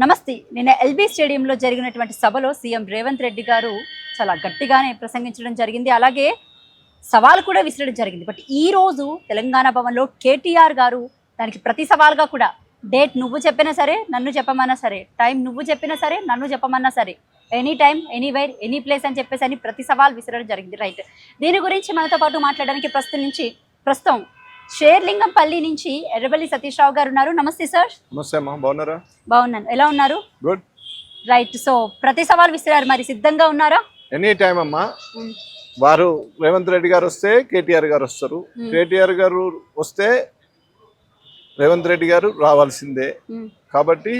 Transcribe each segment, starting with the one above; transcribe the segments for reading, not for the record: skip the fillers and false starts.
నమస్తే. నిన్న ఎల్బీ స్టేడియంలో జరిగినటువంటి సభలో సీఎం రేవంత్ రెడ్డి గారు చాలా గట్టిగానే ప్రసంగించడం జరిగింది. అలాగే సవాల్ కూడా విసరడం జరిగింది. బట్ ఈ రోజు తెలంగాణ భవన్లో కేటీఆర్ గారు దానికి ప్రతి సవాల్గా కూడా డేట్ నువ్వు చెప్పినా సరే, నన్ను చెప్పమన్నా సరే, టైం నువ్వు చెప్పినా సరే, నన్ను చెప్పమన్నా సరే, any time anywhere any place అని చెప్పేసి అని ప్రతి సవాల్ విసరడం జరిగింది. రైట్, దీని గురించి మనతో పాటు మాట్లాడడానికి ప్రస్తుతం షేర్లింగంపల్లి నుంచి ఎర్రబెల్లి సతీష్ రావు గారు ఉన్నారు. నమస్తే సార్. నమస్తే అమ్మా, బాగున్నారా? బాగున్నాను, ఎలా ఉన్నారు? గుడ్. రైట్, సో ప్రతి సవాల్ విసిరారు, మరి సిద్ధంగా ఉన్నారా? ఎనీ టైం అమ్మా. వారు రేవంత్ రెడ్డి గారు వస్తే కేటీఆర్ గారు వస్తారు, కేటీఆర్ గారు వస్తే రేవంత్ రెడ్డి గారు రావాల్సిందే. కాబట్టి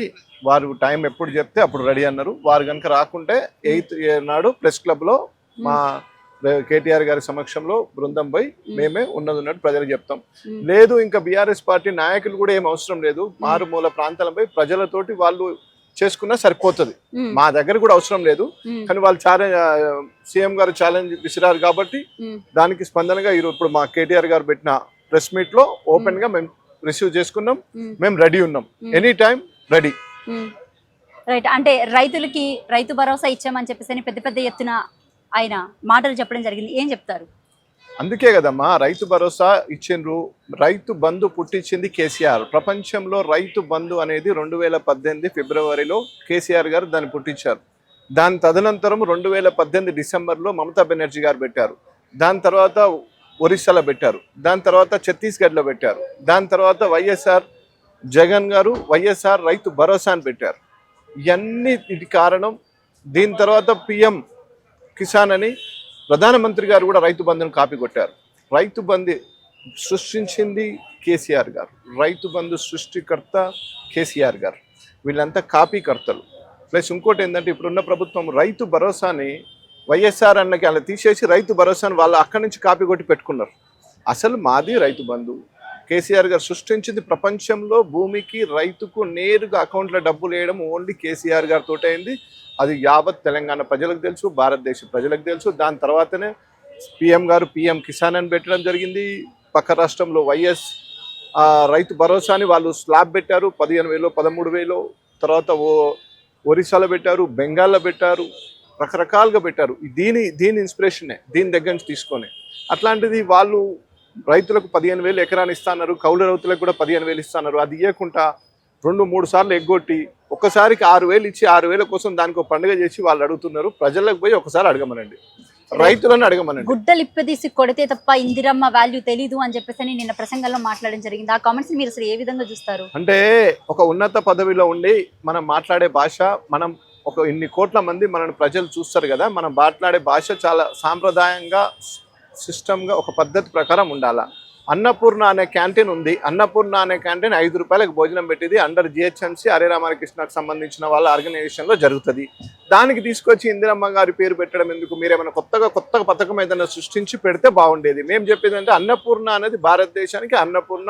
వారు టైం ఎప్పుడు చెప్తే అప్పుడు రెడీ అన్నారు. వారు కనుక రాకుంటే 8th నాడు ప్రెస్ క్లబ్ లో మా కేటీఆర్ గారి సమక్షంలో బృందం పోయి మేమే ఉన్నట్టు ప్రజలకు చెప్తాం. లేదు ఇంకా బీఆర్ఎస్ పార్టీ నాయకులు కూడా ఏం అవసరం లేదు, మారుమూల ప్రాంతాలపై ప్రజలతోటి వాళ్ళు చేసుకున్నా సరిపోతుంది, మా దగ్గర కూడా అవసరం లేదు. కానీ వాళ్ళు సీఎం గారు ఛాలెంజ్ విసిరారు కాబట్టి దానికి స్పందనగా ఇప్పుడు మా కేటీఆర్ గారు పెట్టిన ప్రెస్ మీట్ లో ఓపెన్ గా మేము రిసీవ్ చేసుకున్నాం. మేము రెడీ ఉన్నాం, ఎనీ టైం రెడీ. రైట్, అంటే రైతులకి రైతు భరోసా ఇచ్చామని చెప్పేసి పెద్ద పెద్ద ఎత్తున ఆయన మాటలు చెప్పడం జరిగింది, ఏం చెప్తారు? అందుకే కదమ్మా రైతు భరోసా ఇచ్చిండ్రు. రైతు బంధు పుట్టించింది కేసీఆర్. ప్రపంచంలో రైతు బంధు అనేది 2018 ఫిబ్రవరిలో కేసీఆర్ గారు దాన్ని పుట్టించారు. దాని తదనంతరం 2018 డిసెంబర్లో మమతా బెనర్జీ గారు పెట్టారు. దాని తర్వాత ఒరిస్సాలో పెట్టారు, దాని తర్వాత ఛత్తీస్గఢ్లో పెట్టారు, దాని తర్వాత వైఎస్ఆర్ జగన్ గారు వైఎస్ఆర్ రైతు భరోసా అని పెట్టారు. ఇవన్నీ ఇది కారణం. దీని తర్వాత పిఎం కిసాన్ అని ప్రధానమంత్రి గారు కూడా రైతు బంధును కాపీ కొట్టారు. రైతు బంధు సృష్టించింది కేసీఆర్ గారు, రైతు బంధు సృష్టికర్త కేసీఆర్ గారు, వీళ్ళంతా కాపీకర్తలు. ప్లస్ ఇంకోటి ఏంటంటే ఇప్పుడున్న ప్రభుత్వం రైతు భరోసాని వైఎస్ఆర్ అన్నకి అలా తీసేసి రైతు భరోసాని వాళ్ళు అక్కడి నుంచి కాపీ కొట్టి పెట్టుకున్నారు. అసలు మాది రైతు బంధు కేసీఆర్ గారు సృష్టించింది. ప్రపంచంలో భూమికి రైతుకు నేరుగా అకౌంట్లో డబ్బులు వేయడం ఓన్లీ కేసీఆర్ గారితో అయింది. అది యావత్ తెలంగాణ ప్రజలకు తెలుసు, భారతదేశ ప్రజలకు తెలుసు. దాని తర్వాతనే పిఎం గారు పిఎం కిసాన్ అని పెట్టడం జరిగింది. పక్క రాష్ట్రంలో వైఎస్ రైతు భరోసాని వాళ్ళు స్లాబ్ పెట్టారు, 15,000 13,000. తర్వాత ఒరిస్సాలో పెట్టారు, బెంగాల్లో పెట్టారు, రకరకాలుగా పెట్టారు. దీని ఇన్స్పిరేషనే, దీని దగ్గర నుంచి తీసుకొని. అట్లాంటిది వాళ్ళు రైతులకు 15,000 ఎకరాన్ని ఇస్తున్నారు, కౌలు రైతులకు కూడా 15,000 ఇస్తున్నారు. అది ఇవ్వకుండా 2-3 సార్లు ఎగ్గొట్టి ఒక్కసారికి 6,000 ఇచ్చి 6,000 కోసం దానికి ఒక పండుగ చేసి వాళ్ళు అడుగుతున్నారు. ప్రజలకు పోయి ఒకసారి అడగమనండి, రైతులను అడగమనండి. గుడ్డలు ఇప్పదీసి కొడితే తప్ప ఇందిరమ్మ వాల్యూ తెలీదు అని చెప్పేసి నిన్న ప్రసంగంలో మాట్లాడడం జరిగింది. ఆ కామెంట్స్ మీరు అసలు ఏ విధంగా చూస్తారు? అంటే ఒక ఉన్నత పదవిలో ఉండి మనం మాట్లాడే భాష, మనం ఒక ఇన్ని కోట్ల మంది మనల్ని ప్రజలు చూస్తారు కదా, మనం మాట్లాడే భాష చాలా సాంప్రదాయంగా సిస్టమ్గా ఒక పద్ధతి ప్రకారం ఉండాలా. అన్నపూర్ణ అనే క్యాంటీన్ ఉంది, అన్నపూర్ణ అనే క్యాంటీన్ 5 రూపాయలకు భోజనం పెట్టింది, అండర్ జిహెచ్ఎంసీ హరే రామకృష్ణకు సంబంధించిన వాళ్ళ ఆర్గనైజేషన్లో జరుగుతుంది. దానికి తీసుకొచ్చి ఇందిరమ్మ గారి పేరు పెట్టడం ఎందుకు? మీరేమైనా కొత్త పథకం ఏదైనా సృష్టించి పెడితే బాగుండేది. మేము చెప్పేది అంటే అన్నపూర్ణ అనేది భారతదేశానికి అన్నపూర్ణ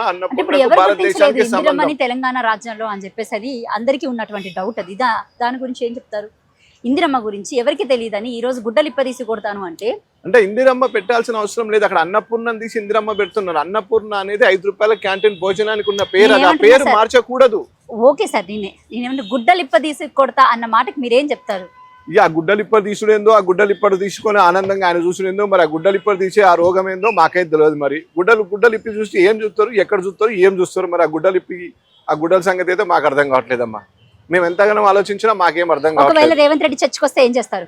భారతదేశానికి సంబంధం. తెలంగాణ రాజ్యంలో అని చెప్పేసి అది అందరికీ ఉన్నటువంటి డౌట్. అది దాని గురించి ఏం చెప్తారు? ఇందిరమ్మ గురించి ఎవరికి తెలియదని ఈ రోజు గుడ్డలు ఇప్పదీసి కొడతాను అంటే ఇందిరమ్మ పెట్టాల్సిన అవసరం లేదు. అక్కడ అన్నపూర్ణని తీసి ఇందిరమ్మ పెడుతున్నారు. అన్నపూర్ణ అనేది 5 రూపాయల క్యాంటీన్ భోజనానికి ఉన్న పేరు, ఆ పేరు మార్చకూడదు. ఓకే సార్, నేనేమంటే గుడ్డలు ఇప్పదీసి కొడతా అన్న మాటకి మీరేం చెప్తారు? ఇక ఆ గుడ్డలు ఇప్పటి తీసుడేందో, ఆ గుడ్డలు ఇప్పటి తీసుకొని ఆనందంగా ఆయన చూసుడేందో, మరి ఆ గుడ్డలు ఇప్పటి తీసే ఆ రోగం ఏందో మాకైతే తెలియదు. మరి గుడ్డలు ఇప్పి చూసి ఏం చూస్తారు, ఎక్కడ చూస్తారు, ఏం చూస్తారు? మరి ఆ గుడ్డల సంగతి అయితే మాకు అర్థం కావట్లేదమ్మా. మేము ఎంతగానో ఆలోచించినా మాకేం అర్థం కావట్లేదు. ఒకవేళ రేవంత్ రెడ్డి చర్చకు వస్తే ఏం చేస్తారు?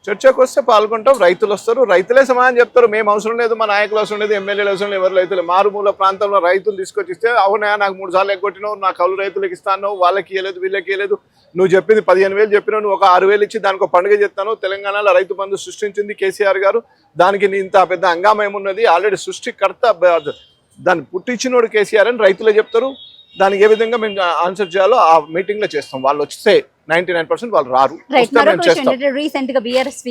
చర్చకు వస్తే పాల్గొంటాం, రైతులు వస్తారు, రైతులే సమాధానం చెప్తారు. మేము అవసరం లేదు, మా నాయకులు అవసరం లేదు, ఎమ్మెల్యేలు అవసరం లేదు, ఎవరు రైతులు. మారుమూల ప్రాంతంలో రైతులు తీసుకొచ్చిస్తే అవునా నాకు 3 సార్లు ఎగ్గొట్టినావు, నా కౌలు రైతులకు ఇస్తాను, వాళ్ళకి ఇవ్వలేదు, వీళ్ళకి ఇవ్వలేదు, నువ్వు చెప్పింది 15,000 చెప్పినావు, నువ్వు ఒక 6,000 ఇచ్చి దానికి ఒక పండుగ చేస్తాను. తెలంగాణలో రైతు బంధు సృష్టించింది కేసీఆర్ గారు, దానికి ఇంత పెద్ద హంగామా ఏమున్నది? ఆల్రెడీ సృష్టికర్త, దాన్ని పుట్టించినోడు కేసీఆర్ అని రైతులే చెప్తారు. దానికి ఏ విధంగా మేము ఆన్సర్ చేయాలో ఆ మీటింగ్ లో చేస్తాం. వాళ్ళు వస్తే 99% వాళ్ళు రారు. రీసెంట్ గా బీఆర్ఎస్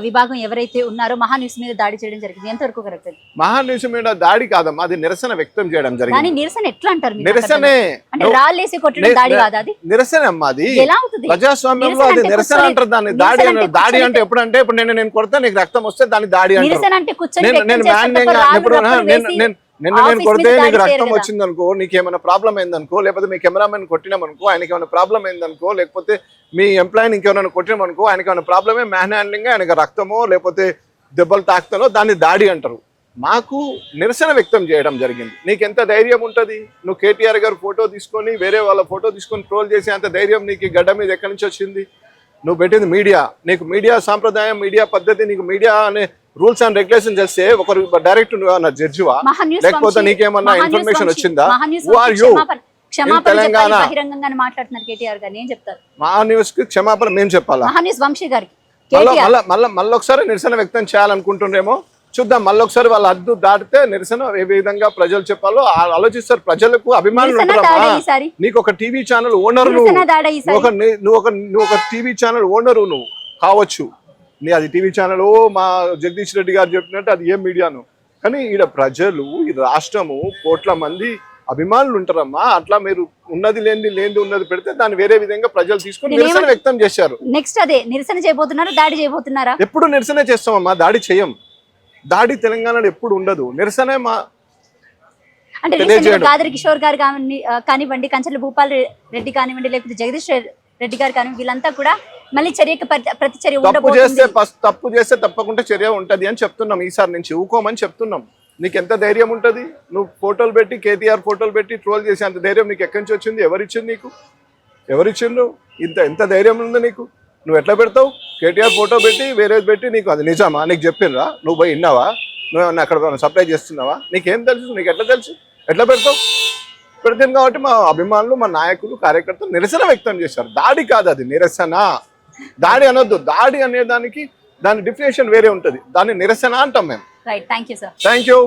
విభాగం ఎవరైతే ఉన్నారో మహాన్యూస్ మీద దాడి చేయడం జరిగింది, ఎంతవరకు కరెక్ట్? మహాన్యూస్ మీద దాడి కాదమ్మా, అది నిరసన వ్యక్తం చేయడం జరిగింది. నిరసన ఎట్లా అంటారు? నిరసనే, రాళ్ళేసి కొట్టడం దాడి కాదు, అది నిరసనే అమ్మా. అది ఎలా అవుతుంది? ప్రజాస్వామ్యంలో అది నిరసన అంటారు. దాన్ని దాడి అంటే ఎప్పుడంటే ఇప్పుడు నేను కొడతా నీకు రక్తం వస్తే దాన్ని దాడి అంటారు. నిరసన అంటే నేను నిన్న నేను Office కొడితే మీద నీకు దాడి రక్తం చేయరు కదా. వచ్చిందనుకో, నీకేమైనా ప్రాబ్లం అయిందనుకో, లేకపోతే మీ కెమెరామెన్ కొట్టినామనుకో, ఆయనకి ఏమైనా ప్రాబ్లం అయిందనుకో, లేకపోతే మీ ఎంప్లాయీని ఇంకేమైనా కొట్టినామనుకో, ఆయనకి ఏమైనా ప్రాబ్లమే, మ్యాన్ హ్యాండ్లింగ్, ఆయనకి రక్తమో లేకపోతే దెబ్బలు తాకుతానో దాన్ని దాడి అంటారు. మాకు నిరసన వ్యక్తం చేయడం జరిగింది. నీకు ఎంత ధైర్యం ఉంటుంది? నువ్వు కేటీఆర్ గారు ఫోటో తీసుకొని వేరే వాళ్ళ ఫోటో తీసుకొని ట్రోల్ చేసే అంత ధైర్యం నీకు ఈ గడ్డ మీద ఎక్కడి నుంచి వచ్చింది? నువ్వు పెట్టింది మీడియా, నీకు మీడియా సాంప్రదాయం, మీడియా పద్ధతి, నీకు మీడియా అనే రూల్స్ అండ్ రెగ్యులేషన్ చేస్తే ఒకరు డైరెక్ట్ నువ్వు జడ్జివా, లేకపోతే నీకేమన్నా ఇన్ఫర్మేషన్ వచ్చిందా? Who are you? తెలంగాణ బహిరంగంగానే మాట్లాడుతున్నారు కేటీఆర్ గారు, ఏం చెప్తారు? మహా న్యూస్ కి క్షమాపణ మేము చెప్పాలా? మహాన్యూస్ వంశీ గారికి మళ్ళీ ఒకసారి నిరసన వ్యక్తం చేయాలనుకుంటుండేమో, చూద్దాం. మళ్ళీ ఒకసారి వాళ్ళ హద్దు దాటితే నిరసన ఏ విధంగా ప్రజలు చెప్పాలో ఆలోచిస్తారు. ప్రజలకు అభిమానులు ఉంటారమ్మా. నీకు ఒక టీవీ ఛానల్ ఓనర్, నువ్వు ఒక టీవీ ఛానల్ ఓనరు నువ్వు కావచ్చు, నీ అది టీవీ ఛానల్ మా జగదీష్ రెడ్డి గారు చెప్పినట్టు అది ఏం మీడియాను, కానీ ఈడ ప్రజలు, ఈ రాష్ట్రము కోట్ల మంది అభిమానులు ఉంటారమ్మా. అట్లా మీరు ఉన్నది లేనిది ఉన్నది పెడితే దాన్ని వేరే విధంగా ప్రజలు తీసుకొని నిరసన వ్యక్తం చేశారు. నెక్స్ట్ అదే నిరసన చేయబోతున్నారు, దాడి చేయబోతున్నారా? ఎప్పుడు నిరసన చేస్తామమ్మా, దాడి చేయం. దాడి తెలంగాణలో ఎప్పుడు ఉండదు, నిరసనే మా అంటే గాదరి కిషోర్ గారు కానివ్వండి, కంచర్ల భూపాల్ రెడ్డి కానివ్వండి, లేకపోతే జగదీష్ రెడ్డి గారు కానివ్వండి, వీళ్ళంతా కూడా మళ్ళీ చర్యకు ప్రతిచర్య తప్పు చేస్తే తప్పకుండా చర్య ఉంటది అని చెప్తున్నాం. ఈసారి నుంచి ఊకోమని చెప్తున్నాం. నీకు ఎంత ధైర్యం ఉంటుంది? నువ్వు ఫోటోలు పెట్టి, కేటీఆర్ ఫోటోలు పెట్టి ట్రోల్ చేసే అంత ధైర్యం నీకు ఎక్కడి నుంచి వచ్చింది? ఎవరిచ్చింది నీకు? ఎవరిచ్చిండ్రు? ఎంత ధైర్యం ఉంది నీకు? నువ్వు ఎట్లా పెడతావు? కేటీఆర్ ఫోటో పెట్టి వేరేది పెట్టి నీకు అది నిజమా? నీకు చెప్పిండ్రా? నువ్వు పోయి విన్నావా? నువ్వేమన్నా అక్కడ సప్లై చేస్తున్నావా? నీకేం తెలుసు? నీకు ఎట్లా తెలుసు? ఎట్లా పెడతావు? పెడతాను కాబట్టి మా అభిమానులు, మా నాయకులు, కార్యకర్తలు నిరసన వ్యక్తం చేశారు. దాడి కాదు అది, నిరసన. దాడి అనొద్దు. దాడి అనే దానికి దాని డిఫినేషన్ వేరే ఉంటుంది, దాన్ని నిరసన అంటాం మేము. Right, thank you sir. Thank you.